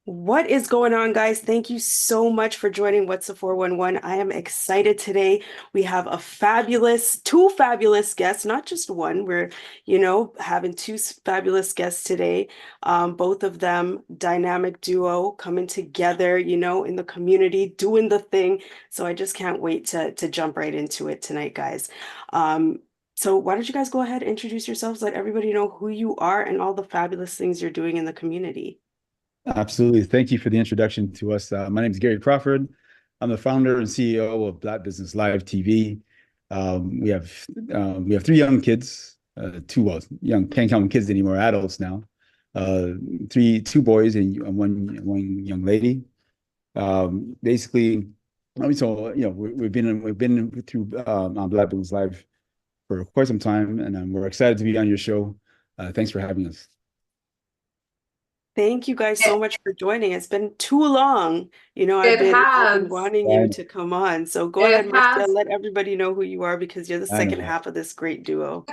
What is going on, guys? Thank you so much for joining What's the 411. I am excited today. We have two fabulous guests, not just one. We're, having two fabulous guests today. Both of them dynamic duo coming together, in the community, doing the thing. So I just can't wait to jump right into it tonight, guys. Um, so why don't you guys go ahead, introduce yourselves, let everybody know who you are and all the fabulous things you're doing in the community. Absolutely. Thank you for the introduction to us. My name is Gary Crawford. I'm the founder and CEO of Black Business Live TV. We have three young kids, young can't count them kids anymore, adults now. Uh, two boys and one young lady. Basically, we've been through on Black Business Live for quite some time, and we're excited to be on your show. Thanks for having us. Thank you guys so It, much for joining. It's been too long. I've it been has. wanting you to come on. So go ahead, It Marcia, has. let everybody know who you are because you're the I second know. half of this great duo.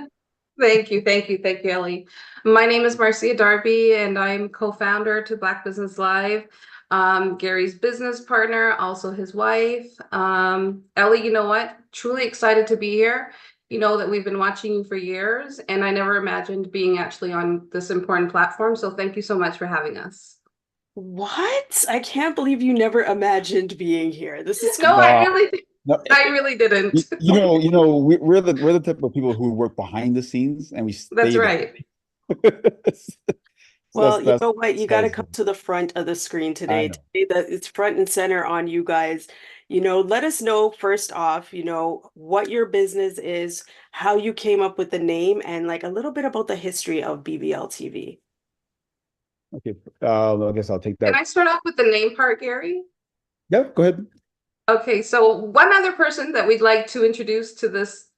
Thank you. Thank you. Thank you, Ellie. My name is Marcia Darby, and I'm co-founder to Black Business Live. Gary's business partner, also his wife. Ellie, you know what? Truly excited to be here. You know that we've been watching you for years, and I never imagined being actually on this important platform. So thank you so much for having us. What? I can't believe you never imagined being here. This is No, No, no. I really didn't. We're the type of people who work behind the scenes and we That's stay there. right. So Well, you that's know what? You got to that's come to the front of the screen I today. know. Today that it's front and center on you guys. Let us know first off, what your business is, how you came up with the name, and like a little bit about the history of BBL TV. Okay. I guess I'll take Can that. I start off with the name part, Gary? Yeah, go ahead. Okay, so one other person that we'd like to introduce to this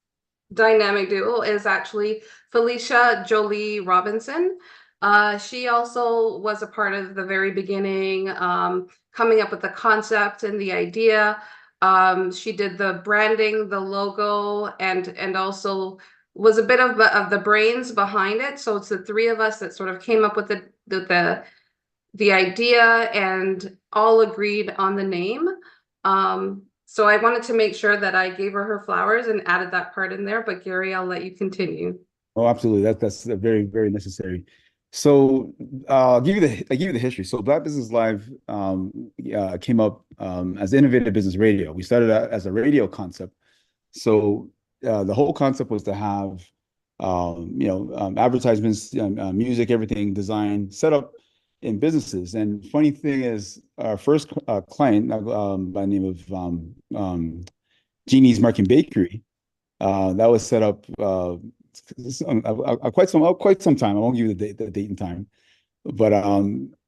dynamic duo is actually Felicia Jolie Robinson. She also was a part of the very beginning, coming up with the concept and the idea. She did the branding, the logo, and also was a bit of the brains behind it. So it's the three of us that sort of came up with the idea and all agreed on the name. So I wanted to make sure that I gave her flowers and added that part in there. But Gary, I'll let you continue. Oh, absolutely. That's a very, very necessary. So I'll give you the history. So Black Business Live came up as innovative business radio. We started out as a radio concept. So the whole concept was to have advertisements, music, everything designed, set up in businesses. And funny thing is, our first client by the name of Jeannie's Market Bakery, that was set up quite some time. I won't give you the date and time, but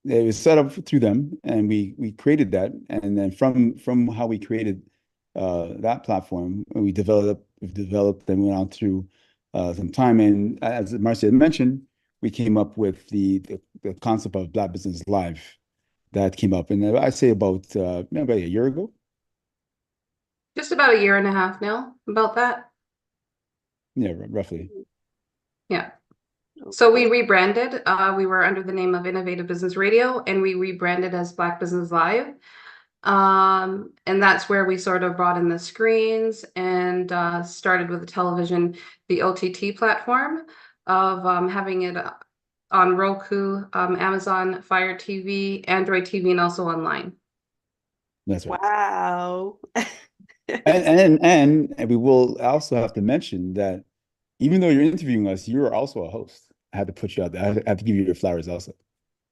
it was set up through them, and we created that. And then from how we created that platform, we've developed and went on through some time. And as Marcia had mentioned, we came up with the concept of Black Business Live that came up, and I say about a year ago. Just about a year and a half now, about that. Yeah, roughly. Yeah. So we Okay. rebranded. We were under the name of Innovative Business Radio, and we rebranded as Black Business Live. And that's where we sort of brought in the screens and started with the television, the OTT platform of having it on Roku, Amazon Fire TV, Android TV, and also online. That's right. Wow. And we will also have to mention that even though you're interviewing us, you're also a host. I had to put you out there. I have to give you your flowers also.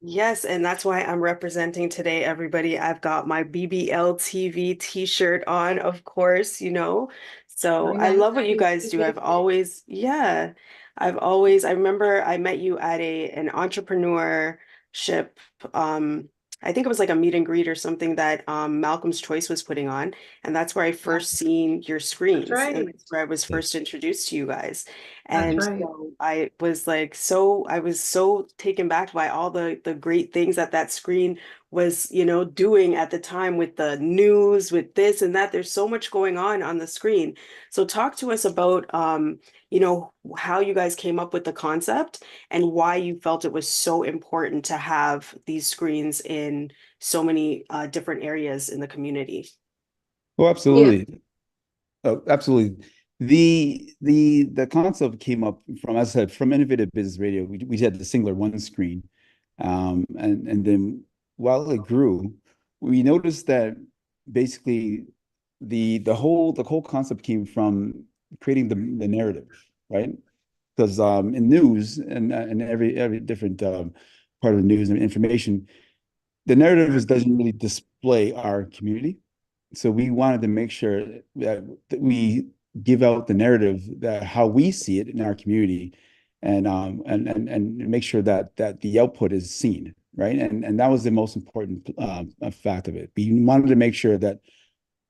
Yes, and that's why I'm representing today, everybody. I've got my BBL TV t-shirt on, of course, So Very I nice. love what you guys do. Yeah, I remember I met you at an entrepreneurship, I think it was like a meet and greet or something that Malcolm's Choice was putting on. And that's where I Yeah, first seen your that's screens. And right. that's where I was Yeah. first introduced to you guys. That's And right. so I was so taken back by all the great things that that screen was, doing at the time with the news, with this and that. There's so much going on the screen. So talk to us about, how you guys came up with the concept and why you felt it was so important to have these screens in so many different areas in the community. Oh, Yeah. absolutely. Oh, absolutely. The concept came up from, as I said, from Innovative Business Radio. We had the singular one screen, and then while it grew, we noticed that basically the whole concept came from creating the narrative, right? Because in news and every different part of the news and information, the narrative doesn't really display our community. So we wanted to make sure that we give out the narrative that how we see it in our community, and make sure that the output is seen, right? And that was the most important fact of it. We wanted to make sure that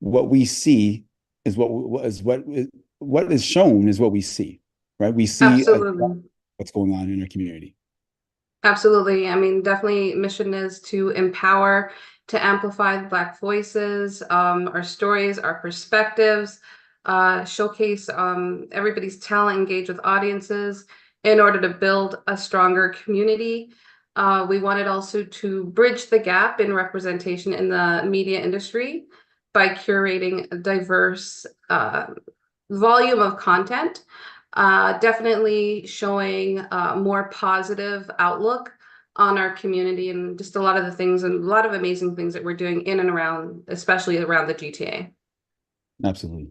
what we see is what is shown is what we see, right? We see Absolutely. what's going on in our community. Absolutely. I mean, definitely mission is to empower, to amplify Black voices, our stories, our perspectives, showcase everybody's talent, engage with audiences in order to build a stronger community. We wanted also to bridge the gap in representation in the media industry by curating a diverse volume of content, definitely showing a more positive outlook on our community and just a lot of the things and a lot of amazing things that we're doing in and around, especially around the GTA. Absolutely.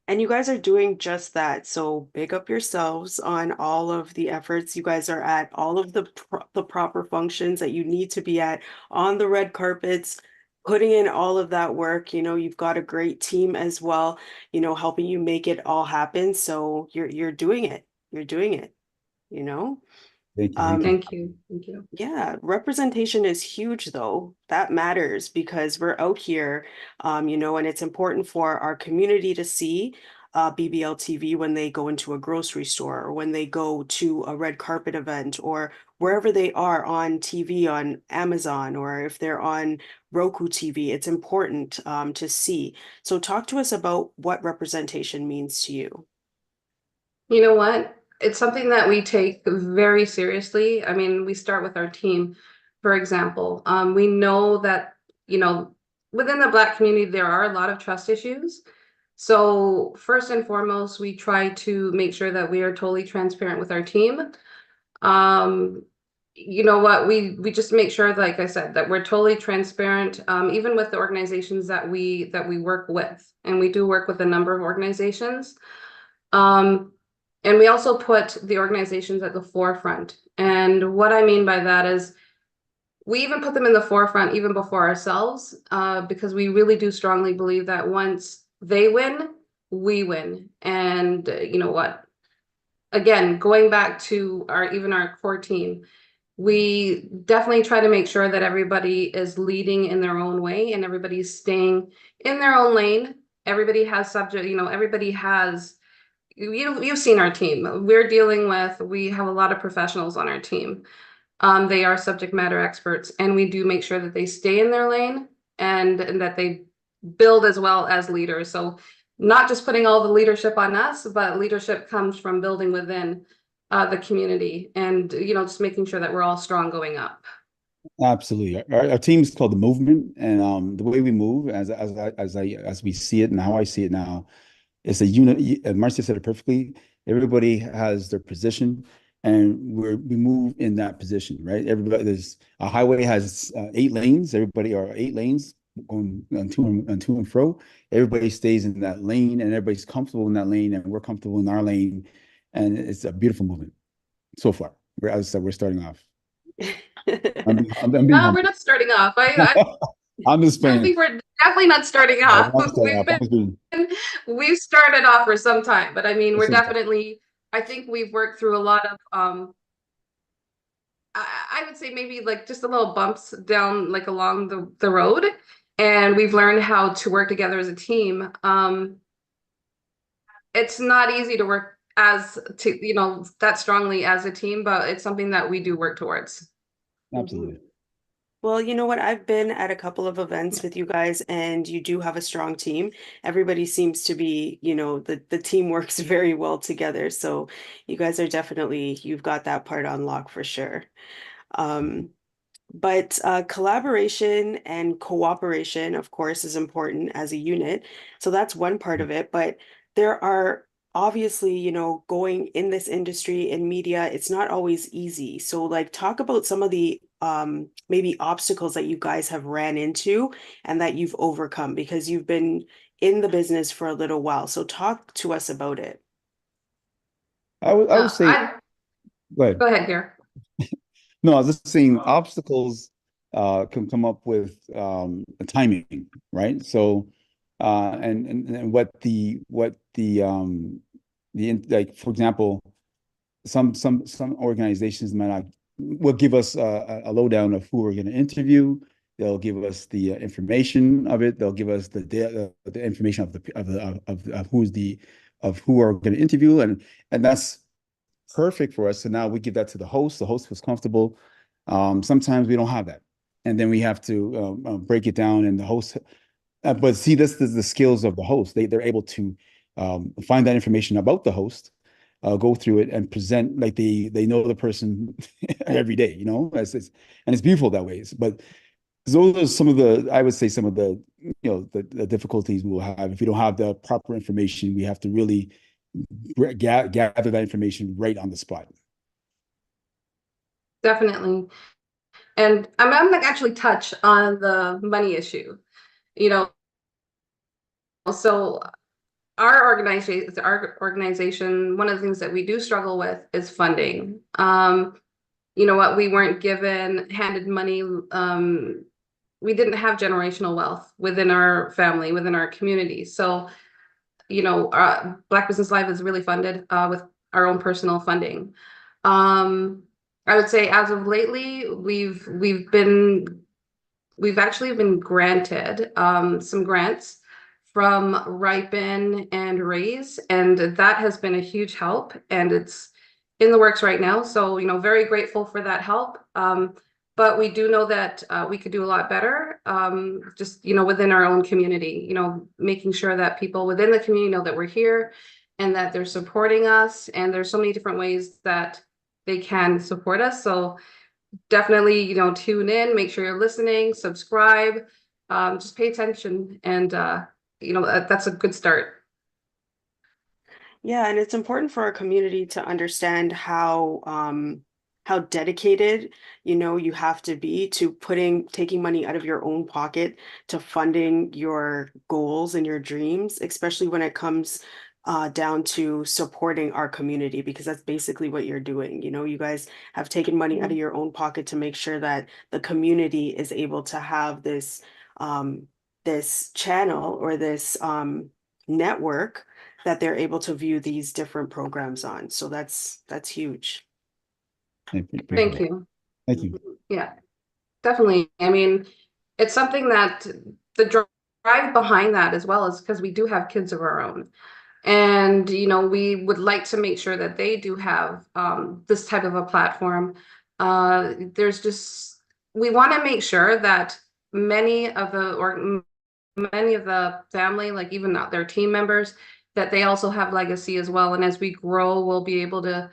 And you guys are doing just that. So big up yourselves on all of the efforts. You guys are at all of the proper functions that you need to be at on the red carpets, putting in all of that work. You've got a great team as well, helping you make it all happen. So you're doing it. You're doing it, you know? Thank you. Thank Um, you. Thank you. Thank you. yeah, representation is huge though. That matters because we're out here, and it's important for our community to see BBLTV when they go into a grocery store or when they go to a red carpet event or wherever they are on TV on Amazon or if they're on Roku TV. It's important to see. So talk to us about what representation means to you. You know what? It's something that we take very seriously. I mean, we start with our team, for example. We know that, you know, within the Black community, there are a lot of trust issues. So first and foremost, we try to make sure that we are totally transparent with our team. Um, you know what, we just make sure, like I said, that we're totally transparent, even with the organizations that we work with, and we do work with a number of organizations. Um, and we also put the organizations at the forefront. And what I mean by that is we even put them in the forefront even before ourselves, because we really do strongly believe that once they win, we win. And you know what? Again, going back to our core team, we definitely try to make sure that everybody is leading in their own way and everybody's staying in their own lane. Everybody has subject, everybody has, you've seen our team. We have a lot of professionals on our team. They are subject matter experts, and we do make sure that they stay in their lane and that they build as well as leaders. So not just putting all the leadership on us, but leadership comes from building within the community and, just making sure that we're all strong going up. Absolutely. Our team is called the Movement, and the way we move, as we see it and how I see it now, is a unit. Marcia said it perfectly. Everybody has their position, and we move in that position, right? Everybody, there's a highway has 8 lanes. Everybody are 8 lanes going on to and fro. Everybody stays in that lane, and everybody's comfortable in that lane, and we're comfortable in our lane, and it's a beautiful movement so far. As I said, we're starting off. I'm being No, we're humble. not starting off. I'm just I playing. think we're definitely not starting I off. want to start off. I'm just being. We've started off for some time, but I mean, we're Some time. definitely, I think we've worked through a lot of, I would say maybe like just a little bumps down like along the road, and we've learned how to work together as a team. It's not easy to work as to, that strongly as a team, but it's something that we do work towards. Absolutely. Well, you know what? I've been at a couple of events with you guys, and you do have a strong team. Everybody seems to be, the team works very well together. So you guys are definitely, you've got that part on lock for sure. Um, but collaboration and cooperation, of course, is important as a unit. So that's one part of it. But there are obviously, going in this industry in media, it's not always easy. So, like, talk about some of the maybe obstacles that you guys have ran into and that you've overcome because you've been in the business for a little while. So, talk to us about it. I would say, I go ahead. Go ahead, here. No, I was just saying obstacles can come up with timing, right? So and like for example, some organizations might not will give us a lowdown of who we're going to interview. They'll give us the information of it. They'll give us the information of who we're going to interview, and that's perfect for us. So now we give that to the host. The host was comfortable. Sometimes we don't have that, and then we have to break it down. And the host, but see, this is the skills of the host. They're able to find that information about the host, go through it, and present like they know the person every day. And it's beautiful that way. But those are some of the, I would say, some of the difficulties we will have if we don't have the proper information. We have to really gather that information right on the spot. Definitely. And I'm gonna actually touch on the money issue. You know, so our organization, one of the things that we do struggle with is funding. You know what, we weren't handed money. We didn't have generational wealth within our family, within our community. So, Black Business Live is really funded with our own personal funding. I would say as of lately, we've actually been granted some grants from Ripen and Raise, and that has been a huge help, and it's in the works right now. So, very grateful for that help. But we do know that we could do a lot better, just, within our own community, making sure that people within the community know that we're here and that they're supporting us. And there's so many different ways that they can support us. So definitely, tune in, make sure you're listening, subscribe, just pay attention. And, that's a good start. Yeah, and it's important for our community to understand how dedicated, you have to be to taking money out of your own pocket to funding your goals and your dreams, especially when it comes down to supporting our community, because that's basically what you're doing. You guys have taken money out of your own pocket to make sure that the community is able to have this channel or this network that they're able to view these different programs on. So that's huge. I appreciate Thank it. you. Thank you. Yeah, definitely. I mean, it's something that the drive behind that as well is because we do have kids of our own. And, we would like to make sure that they do have this type of a platform. We want to make sure that many of the family, like even not their team members, that they also have legacy as well. And as we grow, we'll be able to,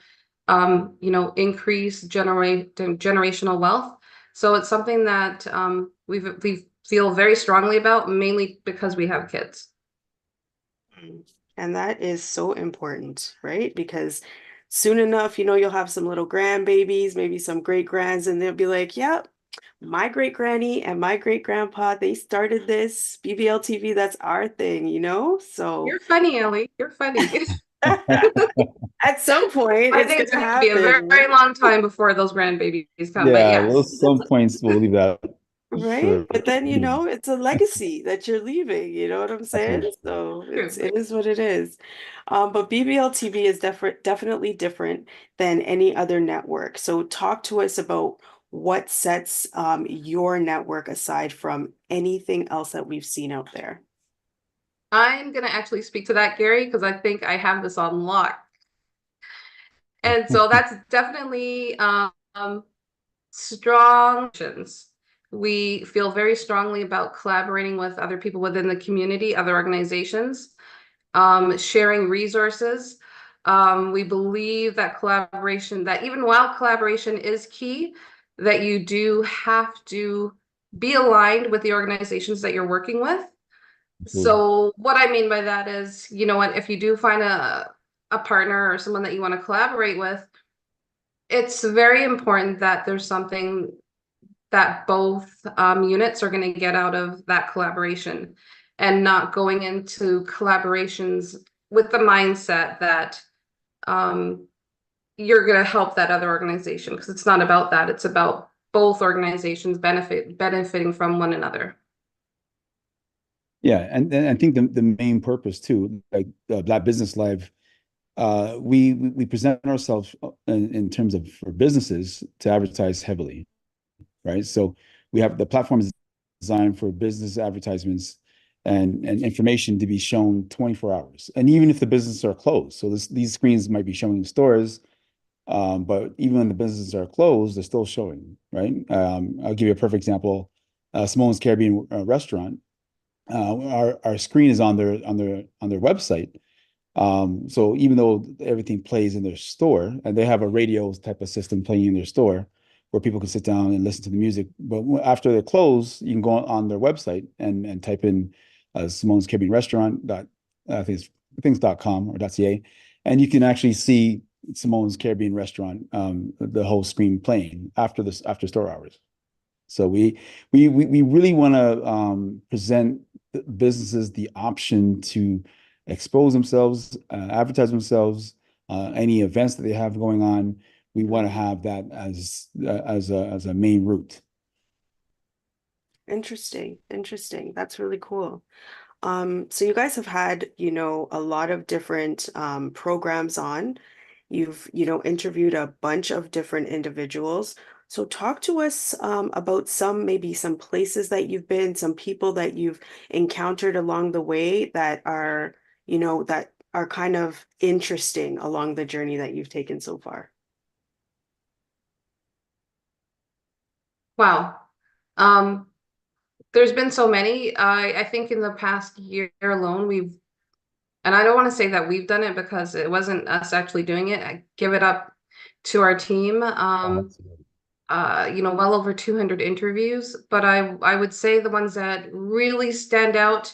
increase generational wealth. So it's something that we feel very strongly about, mainly because we have kids. And that is so important, right? Because soon enough, you'll have some little grandbabies, maybe some great grands, and they'll be like, yep, my great granny and my great grandpa, they started this BBLTV. That's our thing, So You're funny, Ellie. You're funny. at some point, I it's think it's gonna going to be a happen, very right? long time before those grandbabies come. But Yeah, yes, some points we'll leave that Right? for But then, it's a legacy that you're leaving, you know what I'm saying? absolutely. So true. it is what it is. But BBLTV is definitely different than any other network. So talk to us about what sets your network aside from anything else that we've seen out there. I'm going to actually speak to that, Gary, because I think I have this on lock. And so that's definitely strong. We feel very strongly about collaborating with other people within the community, other organizations, sharing resources. We believe that collaboration, that even while collaboration is key, that you do have to be aligned with the organizations that you're working with. Absolutely. So what I mean by that is, you know what, if you do find a partner or someone that you want to collaborate with, it's very important that there's something that both units are going to get out of that collaboration, and not going into collaborations with the mindset that you're going to help that other organization, because it's not about that. It's about both organizations benefiting from one another. Yeah, and I think the main purpose too, like Black Business Live, we present ourselves in terms of for businesses to advertise heavily, right? So we have the platform is designed for business advertisements and information to be shown 24 hours, and even if the businesses are closed. So these screens might be showing stores, but even when the businesses are closed, they're still showing, right? I'll give you a perfect example. Simone's Caribbean restaurant. Our screen is on their website. So even though everything plays in their store, and they have a radio type of system playing in their store where people can sit down and listen to the music, but after they close, you can go on their website and type in Simone's Caribbean Restaurant dot I think it's things.com or .ca, and you can actually see Simone's Caribbean Restaurant, the whole screen playing after store hours. So we really want to present businesses the option to expose themselves, advertise themselves, any events that they have going on. We want to have that as a main route. Interesting, interesting. That's really cool. So you guys have had, a lot of different programs on. You've, interviewed a bunch of different individuals. So talk to us about maybe some places that you've been, some people that you've encountered along the way that are kind of interesting along the journey that you've taken so far. Wow. Um, there's been so many. I think in the past year alone, and I don't want to say that we've done it because it wasn't us actually doing it. I give it up to our team. Well over 200 interviews, but I would say the ones that really stand out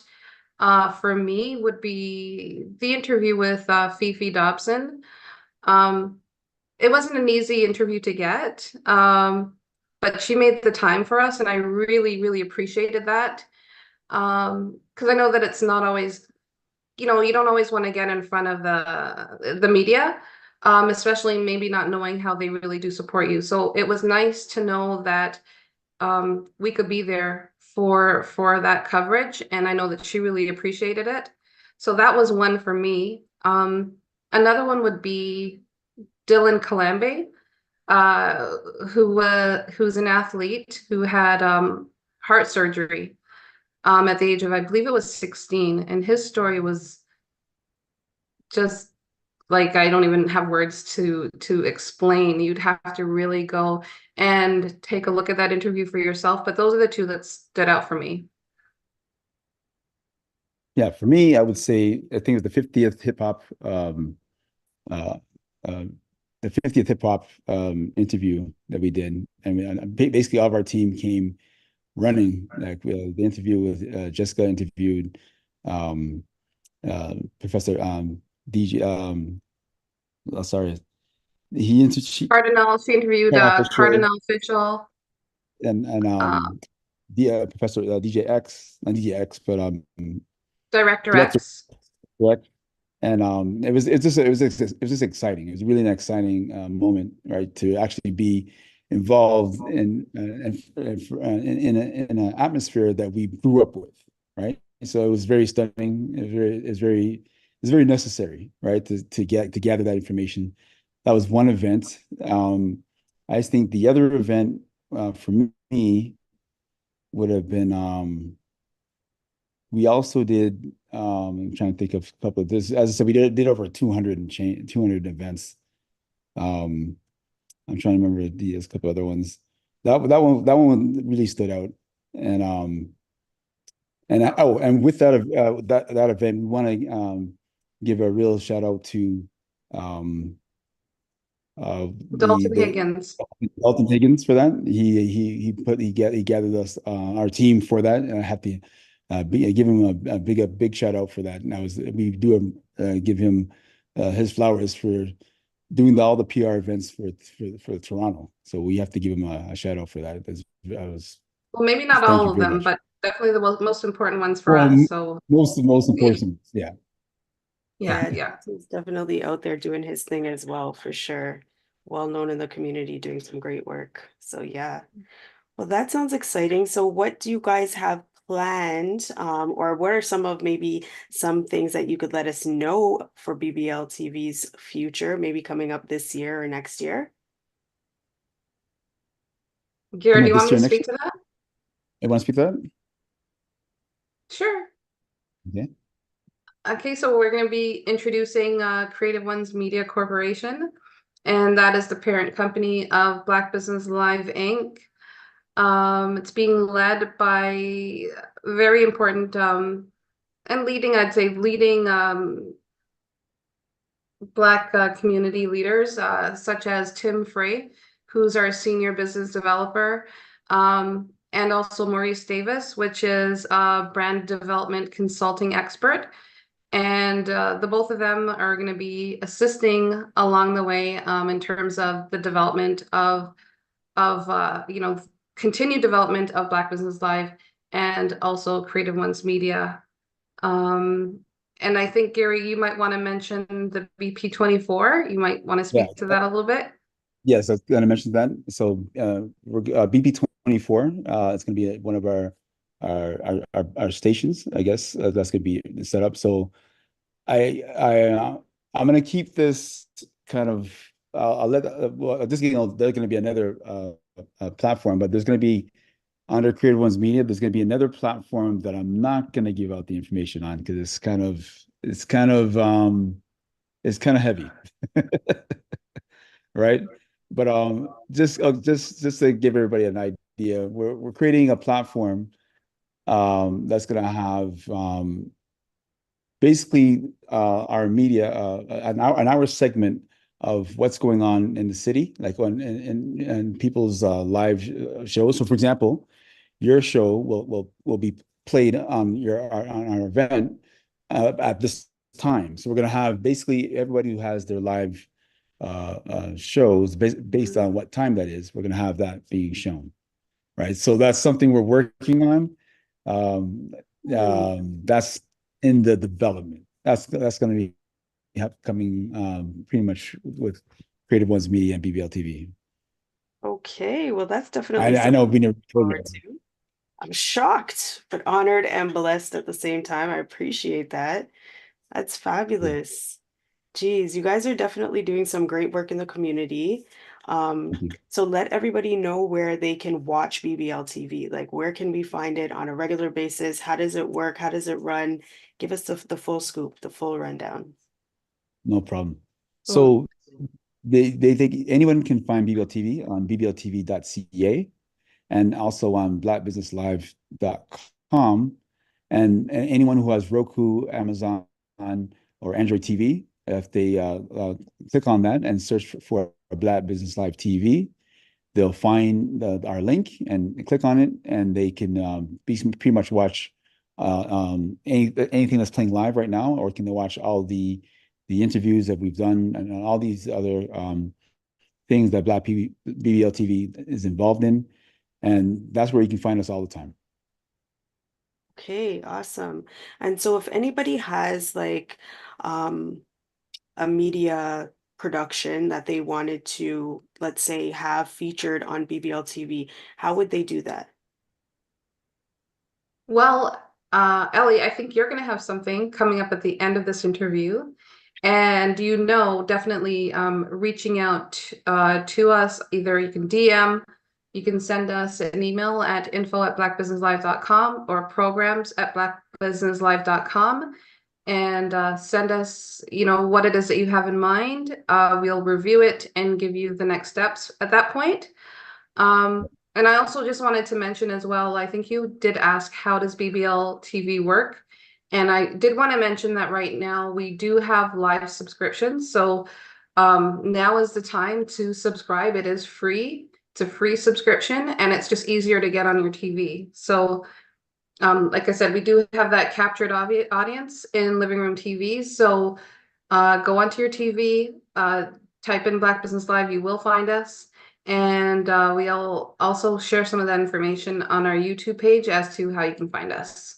for me would be the interview with Fifi Dobson. Um, it wasn't an easy interview to get, but she made the time for us, and I really, really appreciated that. Because I know that it's not always, you don't always want to get in front of the media, especially maybe not knowing how they really do support you. So it was nice to know that we could be there for that coverage, and I know that she really appreciated it. So that was one for me. Another one would be Dylan Kalambe, uh, who's an athlete who had heart surgery at the age of, I believe it was 16, and his story was just like, I don't even have words to explain. You'd have to really go and take a look at that interview for yourself. But those are the two that stood out for me. Yeah, for me, I would say I think it was the 50th hip hop uh, uh, the 50th hip hop interview that we did, and basically all of our team came running. Like the interview with Jessica interviewed um, Professor DJ. Sorry, She interviewed Cardinal Fisher Cardinal Official. and uh, the Professor DJ X, not DJ X, but Director Director X. X. And it was just exciting. It was really an exciting moment, right? To actually be involved in an atmosphere that we grew up with, right? So it was very stunning. It was very necessary, right? To gather that information. That was one event. I think the other event for me would have been we also did I'm trying to think of a couple of this. As I said, we did over 200 events. I'm trying to remember a couple other ones. That one really stood out. And and with that event, we want to give a real shout out to um Dalton the Higgins. Elton Higgins for that. He gathered us our team for that, and I have to give him a big shout out for that. And we do give him his flowers for doing all the PR events for Toronto. So we have to give him a shout out for that. Well, maybe not Thank you all of very them, much. but definitely the most important ones for Well, us. So most yeah, important, yeah. yeah, Yeah, yeah. he's definitely out there doing his thing as well, for sure. Well known in the community, doing some great work. So yeah. Well, that sounds exciting. So what do you guys have planned? Or what are some of maybe some things that you could let us know for BBL TV's future, maybe coming up this year or next year? Gary, Come do on, you want this me year, to next speak year. to that? You want to speak to that? Sure. Yeah. Okay, so we're going to be introducing Creative Ones Media Corporation, and that is the parent company of Black Business Live Inc. It's being led by very important and leading, I'd say, leading Black community leaders, such as Tim Frey, who's our senior business developer, and also Maurice Davis, which is a brand development consulting expert. And the both of them are going to be assisting along the way in terms of the development of continued development of Black Business Live and also Creative Ones Media. Um, and I think, Gary, you might want to mention the BP24. You might want to Yeah. speak to that a little bit. Yes, I was going to mention that. So BP24, it's going to be one of our stations, I guess. That's going to be set up. So I'm going to keep this kind of. I'll let. Well, this there's going to be another platform, but there's going to be under Creative Ones Media. There's going to be another platform that I'm not going to give out the information on because it's kind of heavy. Right? But just to give everybody an idea, we're creating a platform that's going to have basically our media an hour segment of what's going on in the city, like on in people's live shows. So, for example, your show will be played on our event at this time. So we're going to have basically everybody who has their live shows based on what time that is. We're going to have that being shown, right? So that's something we're working on. Um, Hmm. that's in the development. That's going to be coming pretty much with Creative Ones Media and BBL TV. Okay, well, that's definitely I something know to we look never told forward you. to. I'm shocked, but honored and blessed at the same time. I appreciate that. That's Yeah, fabulous. Geez, you guys are definitely doing some great work in the community. thank you. So let everybody know where they can watch BBL TV. Like, where can we find it on a regular basis? How does it work? How does it run? Give us the full scoop, the full rundown. No problem. Mm. So they think anyone can find BBL TV on bbltv.ca and also on blackbusinesslive.com. And anyone who has Roku, Amazon, or Android TV, if they click on that and search for Black Business Live TV, they'll find our link and click on it, and they can pretty much watch anything that's playing live right now, or can they watch all the interviews that we've done and all these other things that BBL TV is involved in, and that's where you can find us all the time. Okay, awesome. And so if anybody has like um a media production that they wanted to, let's say, have featured on BBL TV, how would they do that? Well, Ellie, I think you're going to have something coming up at the end of this interview. And definitely reaching out to us. Either you can DM, you can send us an email at info@blackbusinesslive.com or programs@blackbusinesslive.com. and send us, what it is that you have in mind. We'll review it and give you the next steps at that point. And I also just wanted to mention as well, I think you did ask, how does Bbltv work? And I did want to mention that right now we do have live subscriptions. So now is the time to subscribe. It is free. It's a free subscription, and it's just easier to get on your TV. So like I said, we do have that captured audience in living room TV. So go onto your TV, type in Black Business Live, you will find us. And we'll also share some of that information on our YouTube page as to how you can find us.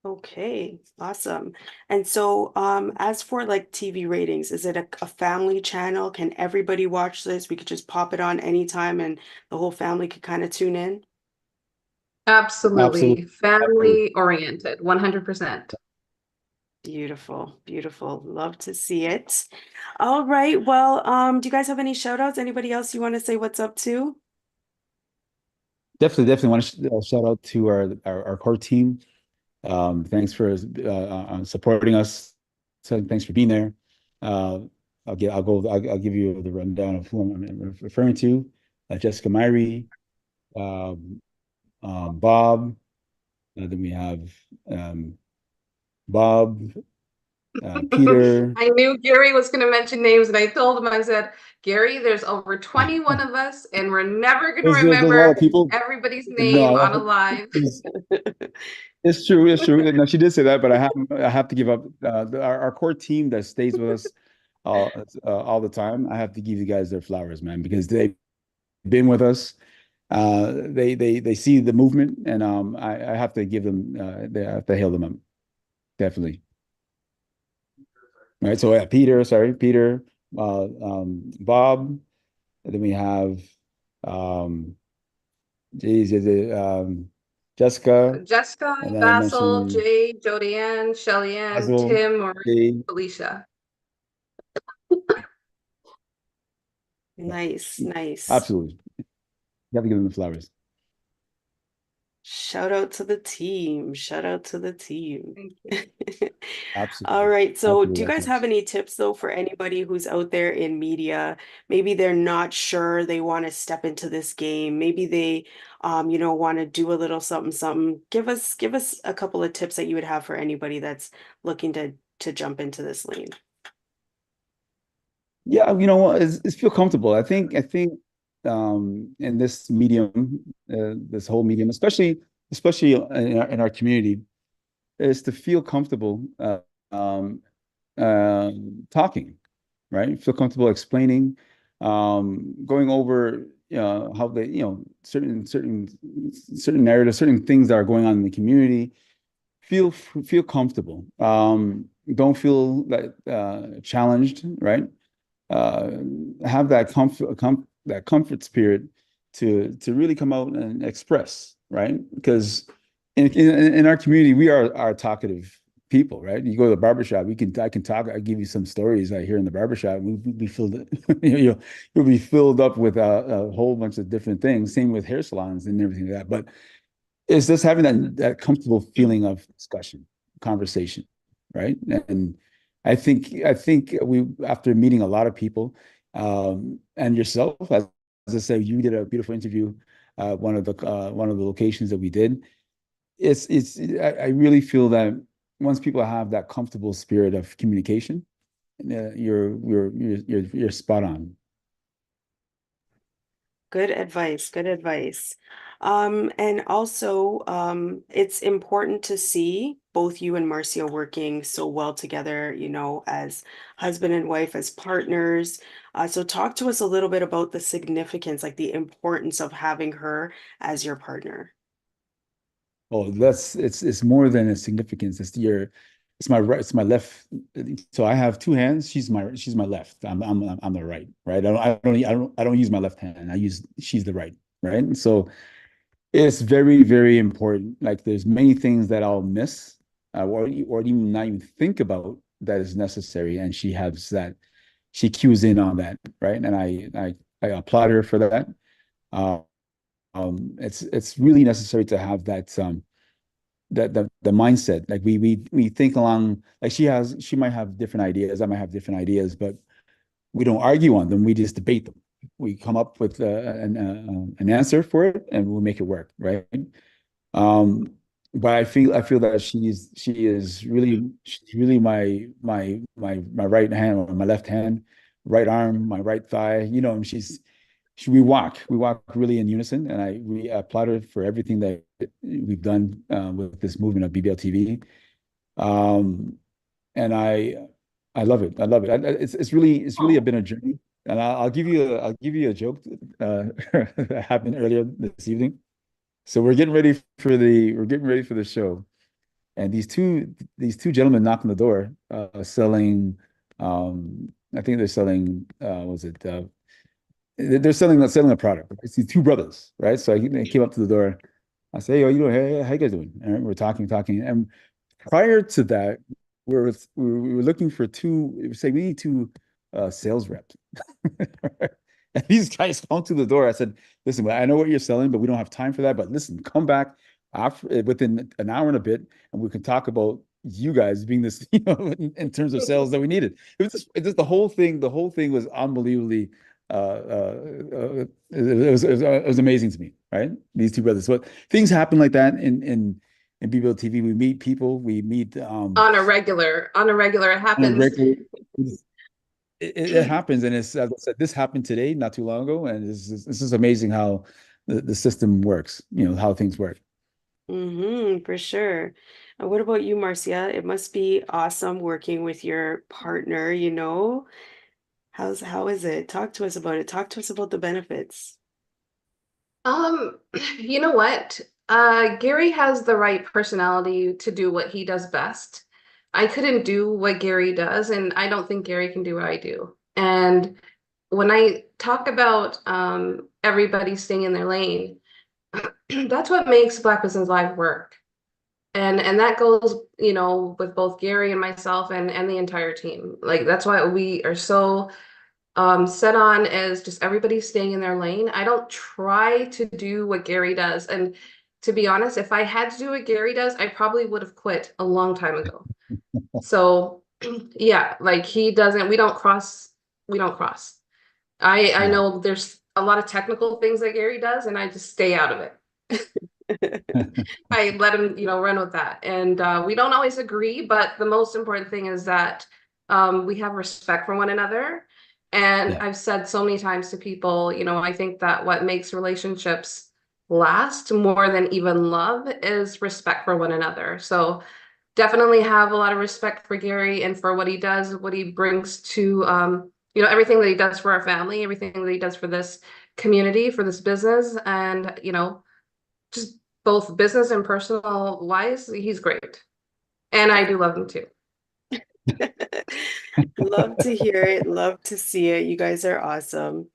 Okay, awesome. And so, as for like TV ratings, is it a family channel? Can everybody watch this? We could just pop it on anytime and the whole family could kind of tune in. Absolutely. Absolutely. Absolutely. Family oriented, 100%. Beautiful, beautiful. Love to see it. All right. Well, do you guys have any shout outs? Anybody else you want to say what's up to? Definitely want to shout out to our core team. Thanks for supporting us. So thanks for being there. Uh, I'll give you the rundown of who I'm referring to. Jessica Myrie, um, Bob. Then we have Bob, Peter. I knew Gary was going to mention names, and I told him, I said, Gary, there's over 21 of us, and we're never going to There's a lot of remember people. everybody's name No, on a live. it's true. It's true. No, she did say that, but I have to give up our core team that stays with us all the time. I have to give you guys their flowers, man, because they've been with us. They see the movement, and I have to give them. I have to hail them up, definitely. All right. So yeah, Peter, Bob. And then we have geez, is it Jessica, Jessica, and then I Basil, mentioned Jay, Jodianne, Shellyanne, Basil, Tim, or Jay. Felicia. Yeah, Nice, nice. absolutely. You have to give them the flowers. Shout out to the team. Shout out to the team. Thank you. All Absolutely. right. So, do Absolutely. you That's guys have nice. any tips though for anybody who's out there in media? Maybe they're not sure they want to step into this game. Maybe they want to do a little something, something. Give us a couple of tips that you would have for anybody that's looking to jump into this lane. Yeah, you know what? It's feel comfortable. I think in this medium, this whole medium, especially in our community, is to feel comfortable um, talking, right? Feel comfortable explaining, going over how they, certain narratives, certain things that are going on in the community. Feel comfortable. Don't feel that challenged, right? uh, have that comfort spirit to really come out and express, right? Because in our community, we are talkative people, right? You go to the barbershop, I can talk, I give you some stories I hear in the barbershop. We'll be filled, you'll be filled up with a whole bunch of different things. Same with hair salons and everything like that. But it's just having that comfortable feeling of discussion, conversation, right? And I think we, after meeting a lot of people, and yourself, as I said, you did a beautiful interview, one of the locations that we did. I really feel that once people have that comfortable spirit of communication, you're spot on. Good advice, good advice. And also, it's important to see both you and Marcia working so well together, as husband and wife, as partners. So talk to us a little bit about the significance, like the importance of having her as your partner. Oh, it's more than a significance. It's my right, it's my left. So I have two hands. She's my left. I'm the right, right? I don't use my left hand. She's the right, right? And so it's very, very important. Like there's many things that I'll miss, or even not even think about that is necessary, and she has that. She cues in on that, right? And I applaud her for that. It's really necessary to have that the mindset. Like we think along, like she might have different ideas, I might have different ideas, but we don't argue on them. We just debate them. We come up with an answer for it, and we'll make it work, right? Um, but I feel that she's really my right hand or my left hand, right arm, my right thigh. And we walk really in unison, and we applaud her for everything that we've done with this movement of Bbltv. Um, and I love it. I love it. It's really been a journey. And I'll give you a joke that happened earlier this evening. So we're getting ready for the show, and these two gentlemen knock on the door, selling. I think they're selling. Was it? They're selling a product. It's these two brothers, right? So they came up to the door. I say, "Hey, hey, how you guys doing?" And we're talking, and prior to that, we were looking for two. It was saying we need two sales reps. And these guys come to the door. I said, "Listen, I know what you're selling, but we don't have time for that. But listen, come back after within an hour and a bit, and we can talk about you guys being this, in terms of sales that we needed." It was just the whole thing. The whole thing was unbelievably. It was amazing to me, right? These two brothers. But things happen like that in Bbltv. We meet people. We meet On a regular, it on a happens. regular. It happens, and it's, as I said, this happened today, not too long ago, and this is amazing how the system works. How things work. For sure. And what about you, Marcia? It must be awesome working with your partner, you know? How is it? Talk to us about it. Talk to us about the benefits. Um, you know what? Gary has the right personality to do what he does best. I couldn't do what Gary does, and I don't think Gary can do what I do. And when I talk about everybody staying in their lane, that's what makes Black Business Live work. And that goes, with both Gary and myself and the entire team. Like that's why we are so set on as just everybody staying in their lane. I don't try to do what Gary does. And to be honest, if I had to do what Gary does, I probably would have quit a long time ago. So yeah, like we don't cross. I Yeah. know there's a lot of technical things that Gary does, and I just stay out of it. I let him, run with that. And we don't always agree, but the most important thing is that we have respect for one another. And Yeah. I've said so many times to people, I think that what makes relationships last more than even love is respect for one another. So definitely have a lot of respect for Gary and for what he does, what he brings to, everything that he does for our family, everything that he does for this community, for this business, and, just both business and personal wise, he's great. And I do love him too. Love to hear it. Love to see it. You guys are awesome.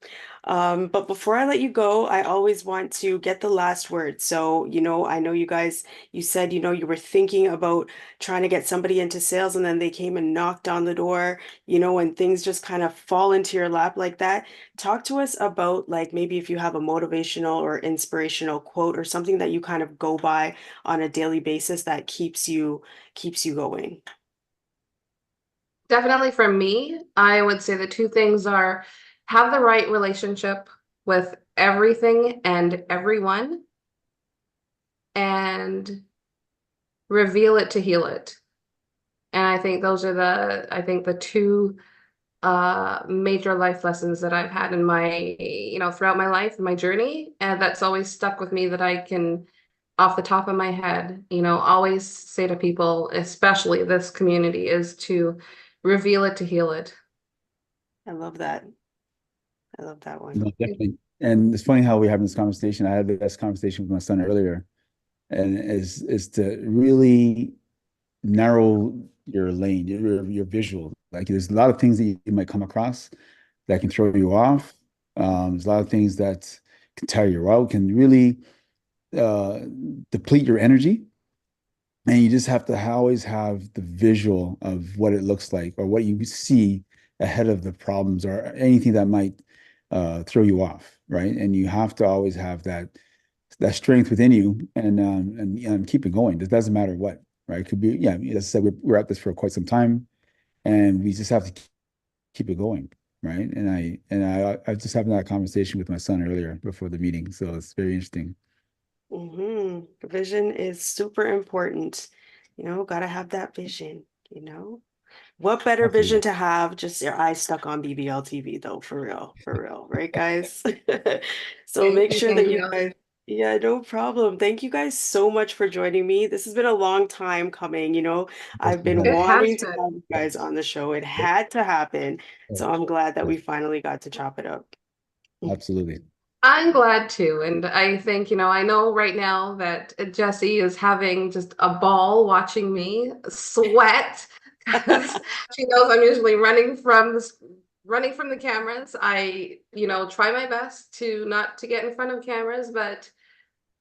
But before I let you go, I always want to get the last word. So, I know you guys, you said, you were thinking about trying to get somebody into sales and then they came and knocked on the door, and things just kind of fall into your lap like that. Talk to us about like maybe if you have a motivational or inspirational quote or something that you kind of go by on a daily basis that keeps you going. Definitely for me, I would say the two things are have the right relationship with everything and everyone and reveal it to heal it. And I think those are the two major life lessons that I've had in my, throughout my life, my journey. And that's always stuck with me that I can, off the top of my head, always say to people, especially this community, is to reveal it to heal it. I love that. I love that one. No, definitely. And it's funny how we're having this conversation. I had this conversation with my son earlier, and is to really narrow your lane, your visual. Like there's a lot of things that you might come across that can throw you off. There's a lot of things that can tire you out, can really uh, deplete your energy. And you just have to always have the visual of what it looks like or what you see ahead of the problems or anything that might throw you off, right? And you have to always have that that strength within you and keep it going. It doesn't matter what, right? It could be, yeah, as I said, we're at this for quite some time, and we just have to keep it going, right? I just having that conversation with my son earlier before the meeting, so it's very interesting. Vision is super important. Gotta have that vision. What better vision Absolutely. to have? Just your eyes stuck on BBL TV though, for real, right, guys? So Thank make you, sure thank that you, you Ellie. guys, yeah, no problem. Thank you guys so much for joining me. This has been a long time coming. Thanks I've for been It having has wanting to been. have you guys on the show. It had to happen. me. So I'm glad that Yeah, we finally got to chop it up. absolutely. I'm glad too. And I think, I know right now that Jessie is having just a ball watching me sweat because she knows I'm usually running from the cameras. I, try my best to not to get in front of cameras, but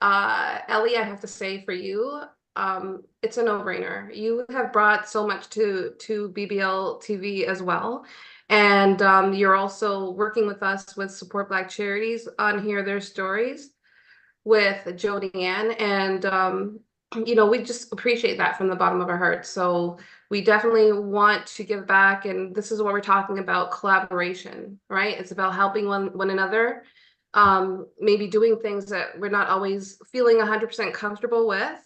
Ellie, I have to say for you, it's a no-brainer. You have brought so much to BBL TV as well. And you're also working with us with Support Black Charities on Hear Their Stories with Jody Ann. And we just appreciate that from the bottom of our hearts. So we definitely want to give back. And this is what we're talking about, collaboration, right? It's about helping one another, maybe doing things that we're not always feeling 100% comfortable with.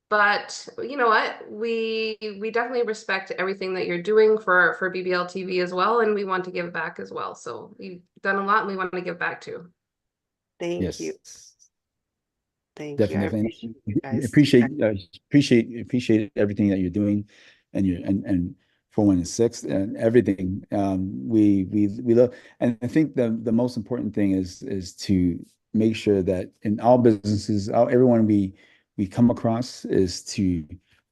But you know what? We definitely respect everything that you're doing for BBL TV as well, and we want to give back as well. So you've done a lot, and we want to give back too. Thank you. Yes. Thank you. I Definitely. appreciate you guys. Appreciate everything that you're doing and and 416 and everything. We love, and I think the most important thing is to make sure that in all businesses, everyone we come across is to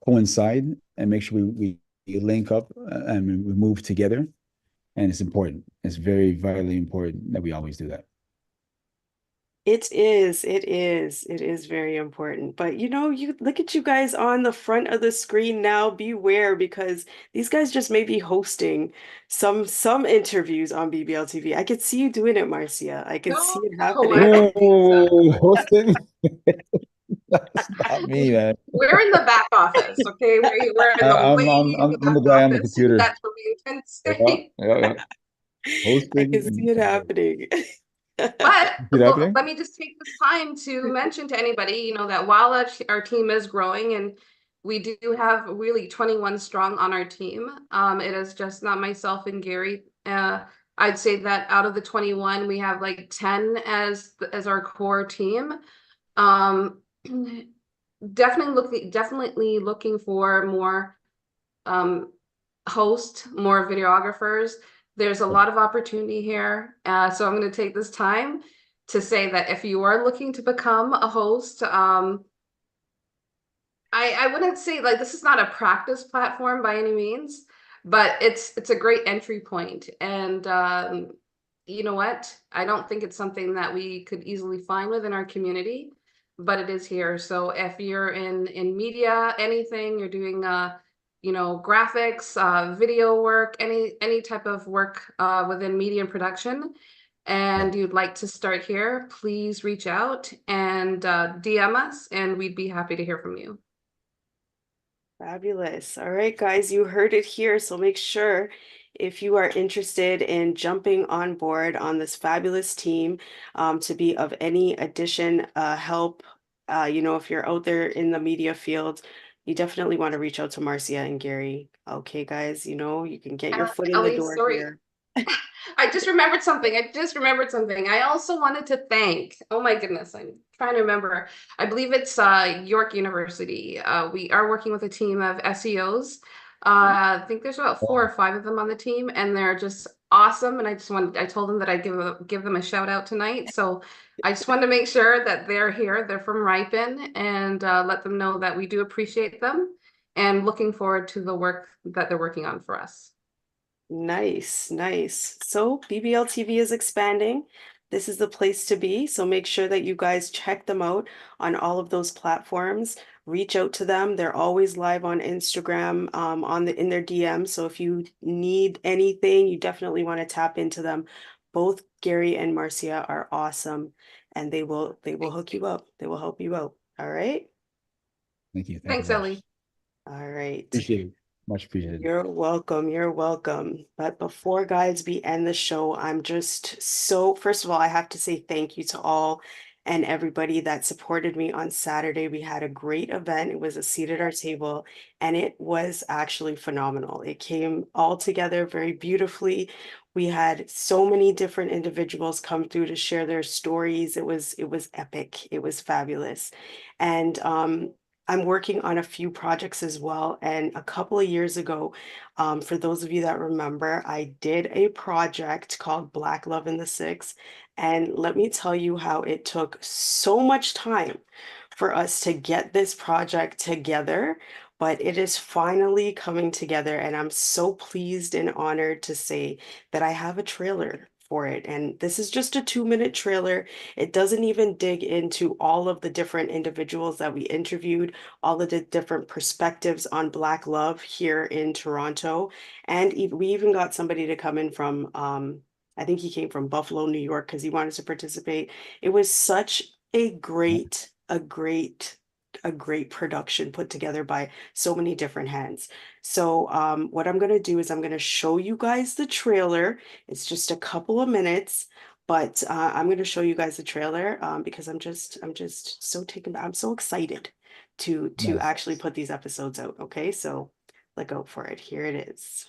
coincide and make sure we link up and we move together. And it's important. It's very vitally important that we always do that. It is very important. But you look at you guys on the front of the screen now. Beware because these guys just may be hosting some interviews on BBL TV. I could see you doing it, Marcia. I could see No, it no, I happening. don't think so. Whoa, hosting? That's not me, man. We're in the back office, okay? We're in the way I'm back the guy on the office. computer. That's what we intend to Yeah, stay. yeah. I can Hosting. see it happening. But See that happening? let me just take this time to mention to anybody, that while our team is growing and we do have really 21 strong on our team, it is just not myself and Gary. I'd say that out of the 21, we have like 10 as our core team. Um, definitely looking for more host, more videographers. There's a lot of opportunity here. So I'm going to take this time to say that if you are looking to become a host, I wouldn't say like this is not a practice platform by any means, but it's a great entry point. And you know what? I don't think it's something that we could easily find within our community, but it is here. So if you're in media, anything, you're doing graphics, video work, any type of work within media and production, Yeah. and you'd like to start here, please reach out and DM us, and we'd be happy to hear from you. Fabulous. All right, guys, you heard it here. So make sure if you are interested in jumping on board on this fabulous team, to be of any addition, help, if you're out there in the media field, you definitely want to reach out to Marcia and Gary. Okay, guys, you can get your foot in the Ellie, door sorry. here. I just remembered something. I also wanted to thank, oh my goodness, I'm trying to remember. I believe it's York University. We are working with a team of SEOs. I think there's about 4 or 5 of them on the team, and they're just awesome. And I told them that I'd give them a shout out tonight. So I just wanted to make sure that they're here. They're from Ripon, and let them know that we do appreciate them and looking forward to the work that they're working on for us. Nice, nice. So BBL TV is expanding. This is the place to be. So make sure that you guys check them out on all of those platforms. Reach out to them. They're always live on Instagram, in their DM. So if you need anything, you definitely want to tap into them. Both Gary and Marcia are awesome. and they will hook you up. They will help you out. All right. Thank you. Thank you Thanks, very much. Ellie. All right. Appreciate it. Much appreciated. You're welcome. You're welcome. But before, guys, we end the show, I'm just so, first of all, I have to say thank you to all and everybody that supported me on Saturday. We had a great event. It was a seat at our table, and it was actually phenomenal. It came all together very beautifully. We had so many different individuals come through to share their stories. It was epic. It was fabulous. And I'm working on a few projects as well. And a couple of years ago, for those of you that remember, I did a project called Black Love in the Six. And let me tell you how it took so much time for us to get this project together. But it is finally coming together. And I'm so pleased and honored to say that I have a trailer for it. And this is just a 2-minute trailer. It doesn't even dig into all of the different individuals that we interviewed, all of the different perspectives on Black love here in Toronto. And we even got somebody to come in from, I think he came from Buffalo, New York, because he wanted to participate. It was such a great production put together by so many different hands. So what I'm going to do is I'm going to show you guys the trailer. It's just a couple of minutes. But I'm going to show you guys the trailer because I'm just so taken back. I'm so excited to Nice. actually put these episodes out. Okay, so let go for it. Here it is.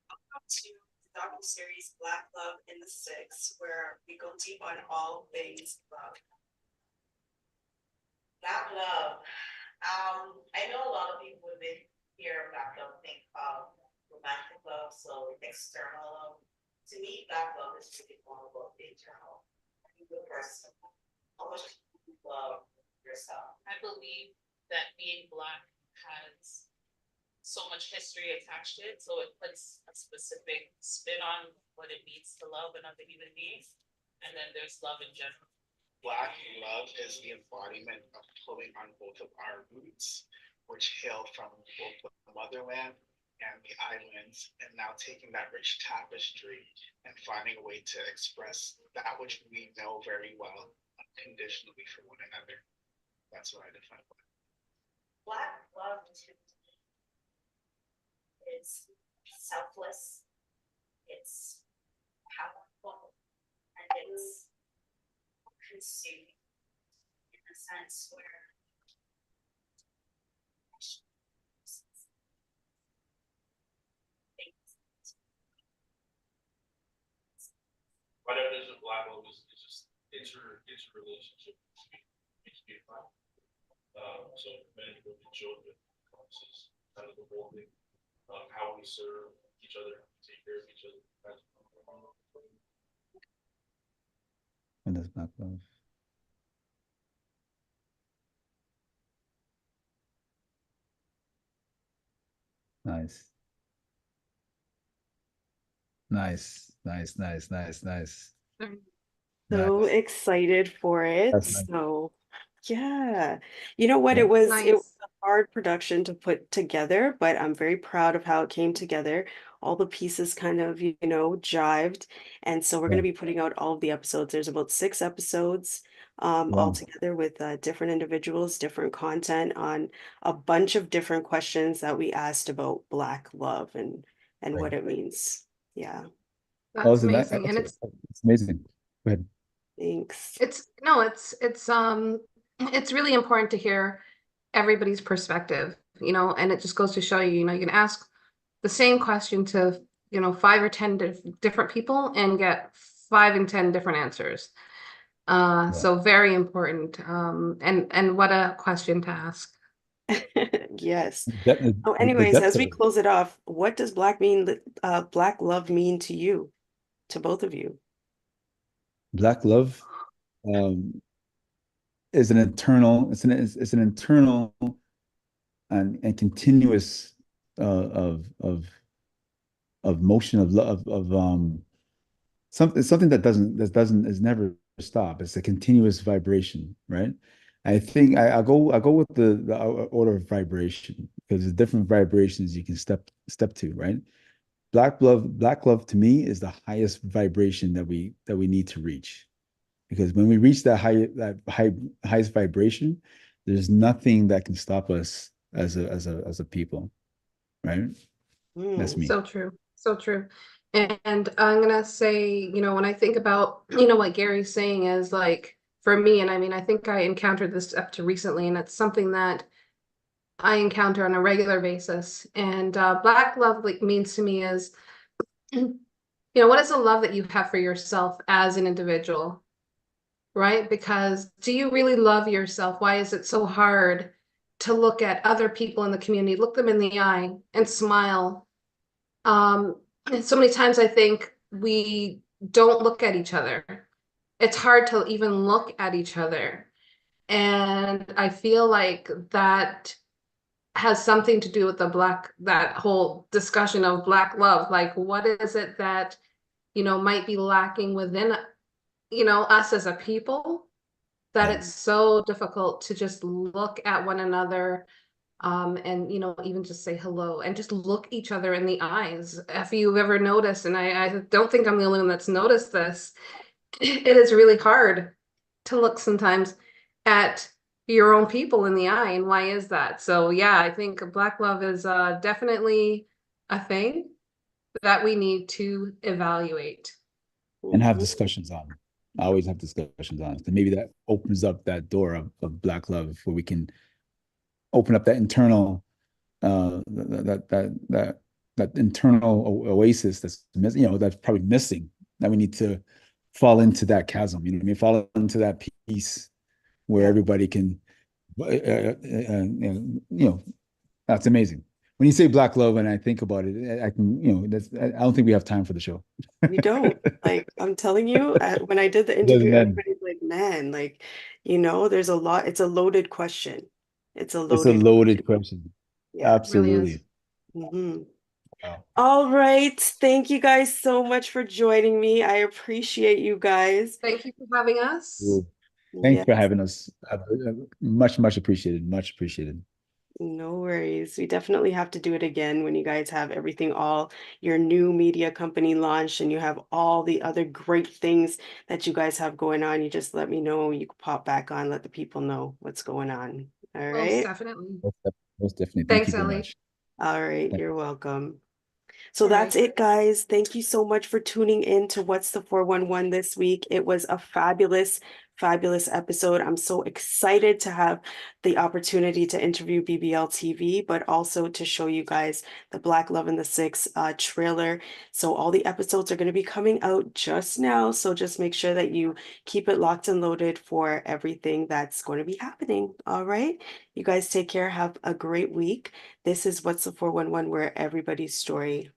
Welcome to the docuseries Black Love in the Six, where we go deep on all things love. Black love. I know a lot of people when they hear Black love think of romantic love, so external love. To me, Black love is really more about internal. The person, how much you love yourself. I believe that being Black has so much history attached to it, so it puts a specific spin on what it means to love another human being. And then there's love in general. Black love is the embodiment of pulling on both of our roots, which hail from both the motherland and the islands, and now taking that rich tapestry and finding a way to express that which we know very well unconditionally for one another. That's what I define Black. Black love to me is selfless, it's powerful, and it's consuming in a sense where My definition of Black love is just it's a relationship between so many women, children, is kind of the whole thing. How we serve each other, take care of each other. And that's Black love. Nice. Nice. Nice. Nice. Nice. Nice. So Nice. excited for it. That's nice. So yeah. You know what? Yeah. It was Nice. a hard production to put together, but I'm very proud of how it came together. All the pieces kind of, jived. And so we're going Yeah. to be putting out all of the episodes. There's about 6 episodes all Wow. together with different individuals, different content on a bunch of different questions that we asked about Black love and Right. what it means. Yeah. Oh, That's amazing. And it's amazing. Go ahead. Thanks. it's really important to hear everybody's perspective, and it just goes to show you, you can ask the same question to, 5 or 10 different people and get 5 and 10 different answers. Yeah. So very important. And what a question to ask. Yes. Oh, The anyways, depth as of we it. close it off, what does Black love mean to you, to both of you? Black love um, is an internal. It's an internal and continuous of motion of love of something that doesn't is never stop. It's a continuous vibration, right? I think I'll go with the order of vibration because there's different vibrations you can step to, right? Black love to me is the highest vibration that we need to reach. Because when we reach highest vibration, there's nothing that can stop us as a people, right? That's Mm, me. So true. So true. And I'm gonna say, when I think about, what Gary's saying is like for me, and I mean, I think I encountered this up to recently, and it's something that I encounter on a regular basis. And black love like means to me is, what is the love that you have for yourself as an individual, right? Because do you really love yourself? Why is it so hard to look at other people in the community, look them in the eye and smile? And so many times I think we don't look at each other. It's hard to even look at each other. And I feel like that has something to do with that whole discussion of black love. Like, what is it that, might be lacking within, us as a people, that Yeah. it's so difficult to just look at one another, and even just say hello and just look each other in the eyes. If you've ever noticed, and I don't think I'm the only one that's noticed this, it is really hard to look sometimes at your own people in the eye. And why is that? So yeah, I think black love is definitely a thing that we need to evaluate. And have mhm. discussions on. I always have discussions on it. And maybe that opens up that door of black love where we can open up that internal that internal oasis that's missing, that's probably missing. That we need to fall into that chasm. You know what I mean? Fall into that peace where Yeah. everybody can. That's amazing. When you say black love, and I think about it, I can. I don't think we have time for the show. We don't. Like, I'm telling you, when I did the It interview, doesn't end. everybody's like, man, like, there's a lot. It's a loaded question. It's a It's a loaded loaded question. question. Yeah. It really is. Absolutely. Hmm. Wow. All right. Thank you guys so much for joining me. I appreciate you guys. Thank you for having us. Cool. Thanks for Yes. having us. Much, much appreciated. Much appreciated. No worries. We definitely have to do it again when you guys have everything, all your new media company launched, and you have all the other great things that you guys have going on. You just let me know. You can pop back on, let the people know what's going on. All Most right. definitely. Most definitely. Thank you Thanks, very Ellie. much. All right. Thank You're welcome. So All that's right. it, guys. Thank you so much for tuning in to What's the 411 this week. It was a fabulous, fabulous episode. I'm so excited to have the opportunity to interview Bbltv, but also to show you guys the Black Love in the Six trailer. So all the episodes are going to be coming out just now. So just make sure that you keep it locked and loaded for everything that's going to be happening. All right. You guys take care. Have a great week. This is What's the 411, where everybody's story